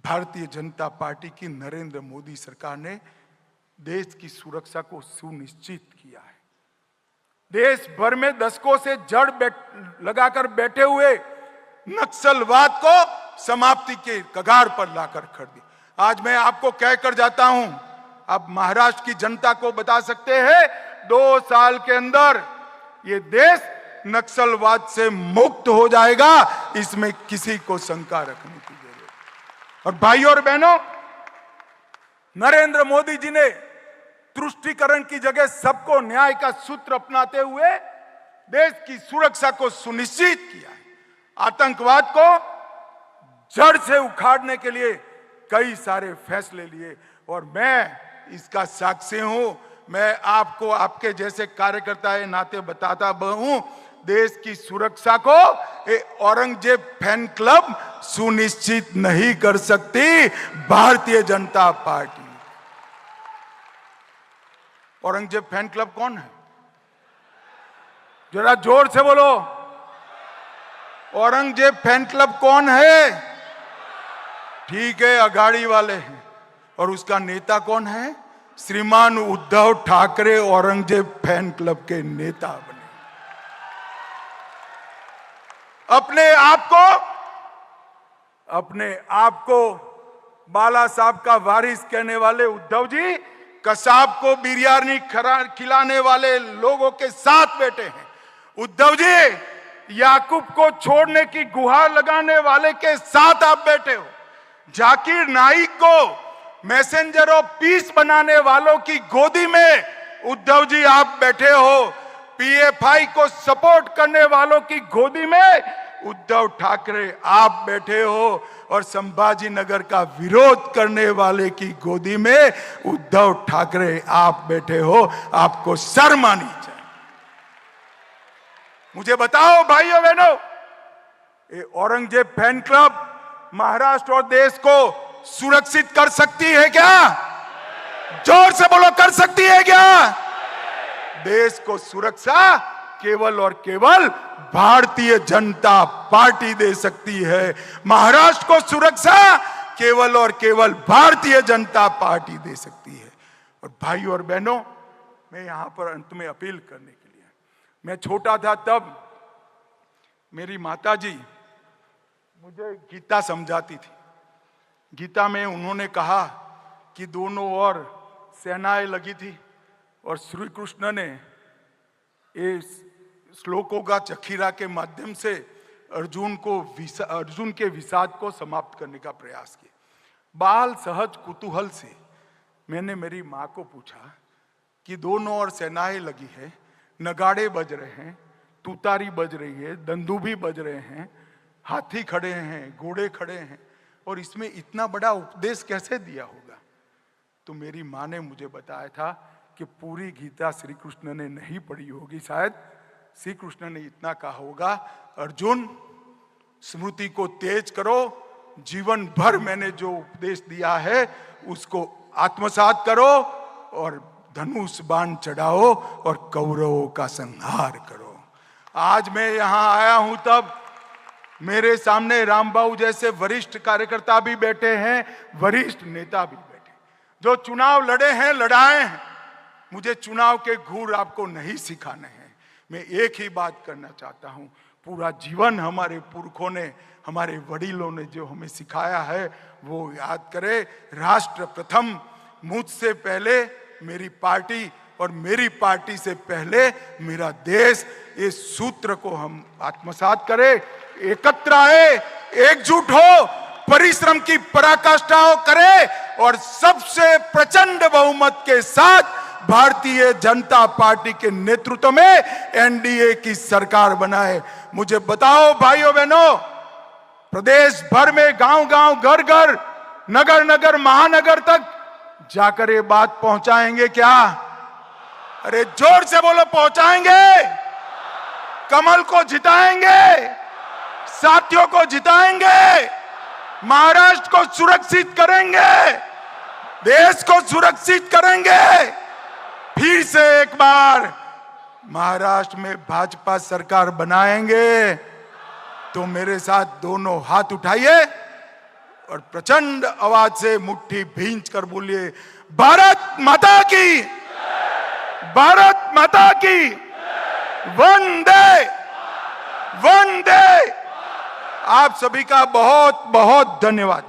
Bharatiya Janata party की नरेंद्र मोदी सरकार ने देश की सुरक्षा को सुनिश्चित किया है। देश भर में दशकों से जड़ लगाकर बैठे हुए नक्सलवाद को समाप्ति के कगार पर लाकर खड़ दी। आज मैं आपको कहकर जाता हूं, आप महाराष्ट्र की जनता को बता सकते हैं 2 साल के अंदर ये देश नक्सलवाद से मुक्त हो जाएगा, इसमें किसी को शंका रखने की जरूरत। और भाइयों और बहनों, नरेंद्र मोदी जी ने तुष्टीकरण की जगह सबको न्याय का सूत्र अपनाते हुए देश की सुरक्षा को सुनिश्चित किया है। आतंकवाद को जड़ से उखाड़ने के लिए कई सारे फैसले लिए और मैं इसका साक्षी हूं। मैं आपको आपके जैसे कार्यकर्ता के नाते बताता हूं, देश की सुरक्षा को औरंगजेब फैन क्लब सुनिश्चित नहीं कर सकती, Bharatiya Janata party. Aurangzeb fan club कौन है? जरा जोर से बोलो, औरंगजेब फैन क्लब कौन है? ठीक है, अघाड़ी वाले हैं। और उसका नेता कौन है? श्रीमान उद्धव ठाकरे औरंगजेब फैन क्लब के नेता बने। अपने आप को बाला साहब का वारिस कहने वाले उद्धव जी कसाब को बिरयानी खिलाने वाले लोगों के साथ बैठे हैं। उद्धव जी याकूब को छोड़ने की गुहार लगाने वाले के साथ आप बैठे हो। जाकिर नाइक को मैसेंजर ऑफ पीस बनाने वालों की गोदी में उद्धव जी आप बैठे हो। पीएफआई को सपोर्ट करने वालों की गोदी में उद्धव ठाकरे आप बैठे हो और संभाजी नगर का विरोध करने वाले की गोदी में उद्धव ठाकरे आप बैठे हो। आपको शर्म आनी चाहिए। मुझे बताओ भाइयों बहनों, ये औरंगजेब फैन क्लब महाराष्ट्र और देश को सुरक्षित कर सकती है क्या? जोर से बोलो, कर सकती है क्या? देश को सुरक्षा केवल और केवल भारतीय जनता पार्टी दे सकती है। महाराष्ट्र को सुरक्षा केवल और केवल भारतीय जनता पार्टी दे सकती है। और भाइयों और बहनों, मैं यहां पर अंत में अपील करने के लिए, मैं छोटा था तब मेरी माताजी मुझे गीता समझाती थी। गीता में उन्होंने कहा कि दोनों ओर सेनाएं लगी थी और श्री कृष्ण ने इस श्लोकों का चखीरा के माध्यम से अर्जुन के विषाद को समाप्त करने का प्रयास किया। बाल सहज कुतूहल से मैंने मेरी माँ को पूछा कि दोनों ओर सेनाएं लगी है, नगाड़े बज रहे हैं, तुतारी बज रही है, दंदूभी बज रहे हैं, हाथी खड़े हैं, घोड़े खड़े हैं, और इसमें इतना बड़ा उपदेश कैसे दिया होगा? तो मेरी माँ ने मुझे बताया था कि पूरी गीता श्री कृष्ण ने नहीं पढ़ी होगी। शायद श्री कृष्ण ने इतना कहा होगा, अर्जुन स्मृति को तेज करो, जीवन भर मैंने जो उपदेश दिया है उसको आत्मसात करो और धनुष बाण चढ़ाओ और कौरवों का संहार करो। आज मैं यहां आया हूं तब मेरे सामने रामबाबू जैसे वरिष्ठ कार्यकर्ता भी बैठे हैं, वरिष्ठ नेता भी बैठे, जो चुनाव लड़े हैं, लड़ाए हैं। मुझे चुनाव के गुर आपको नहीं सिखाने हैं। मैं एक ही बात करना चाहता हूं, पूरा जीवन हमारे पुरखों ने, हमारे वडीलों ने जो हमें सिखाया है वो याद करें। राष्ट्र प्रथम, मुझसे पहले मेरी पार्टी और मेरी पार्टी से पहले मेरा देश, इस सूत्र को हम आत्मसात करें, एकत्र आए, एकजुट हो, परिश्रम की पराकाष्ठा करें और सबसे प्रचंड बहुमत के साथ भारतीय जनता पार्टी के नेतृत्व में एनडीए की सरकार बनाए। मुझे बताओ भाइयों बहनों, प्रदेश भर में गांव गांव, घर घर, नगर नगर, महानगर तक जाकर ये बात पहुंचाएंगे क्या? अरे जोर से बोलो, पहुंचाएंगे? कमल को जिताएंगे, साथियों को जिताएंगे, महाराष्ट्र को सुरक्षित करेंगे, देश को सुरक्षित करेंगे। फिर से एक बार महाराष्ट्र में भाजपा सरकार बनाएंगे तो मेरे साथ दोनों हाथ उठाइए और प्रचंड आवाज से मुट्ठी भींच कर बोलिए, भारत माता की, भारत माता की, वंदे वंदे। आप सभी का बहुत बहुत धन्यवाद।